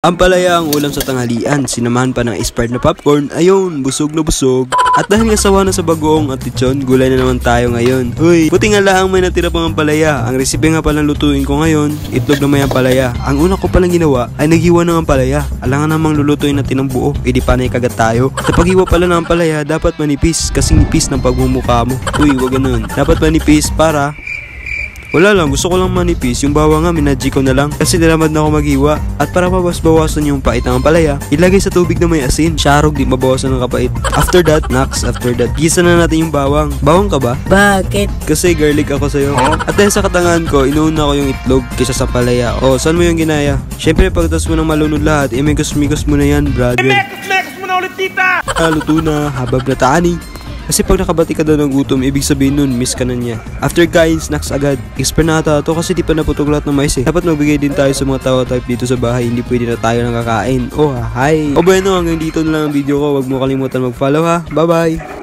Ampalaya ang ulam sa tanghalian, sinamahan pa ng expired na popcorn, ayun, busog na busog. At dahil nga sawa na sa bagoong at lechon, gulay na naman tayo ngayon. Uy, buti nga lang may natira pang ampalaya. Ang resipe nga palang lutuin ko ngayon, itlog na may ampalaya. Ang una ko palang ginawa ay naghiwa ng ampalaya. Alangan namang lulutuin natin ng buo, edi panay kagat tayo. Sa paghiwa pala ng ampalaya, dapat manipis, kasing nipis ng pagmumukha mo. Uy, wag ganun. Dapat manipis para... Wala lang, gusto ko lang manipis. Yung bawang nga, minadji ko na lang kasi nilamad na ako maghiwa. At para mabawas-bawasan yung pait ng ampalaya, ilagay sa tubig na may asin. Syarog, di mabawasan ng kapait. After that, gisa na natin yung bawang. Bawang ka ba? Bakit? Kasi garlic ako sa'yo. At dahil sa katangahan ko, inuuna ko yung itlog kaysa sa palaya. O, saan mo yung ginaya? Siyempre, pagtas mo ng malunod lahat, imikos-mikos mo na yan, brother. Imikos-mikos mo na ulit, tita! Luto na, habab na tani. Kasi pag nakabati ka daw ng gutom, ibig sabihin nun, miss ka na niya. After kain, snacks agad. Expert na ata to kasi di pa naputog lahat ng mais eh. Dapat magbigay din tayo sa mga tawa type dito sa bahay, hindi pwede na tayo nakakain. Oh, hi! O bueno, hanggang dito na lang ang video ko. Huwag mo kalimutan mag-follow ha. Bye-bye!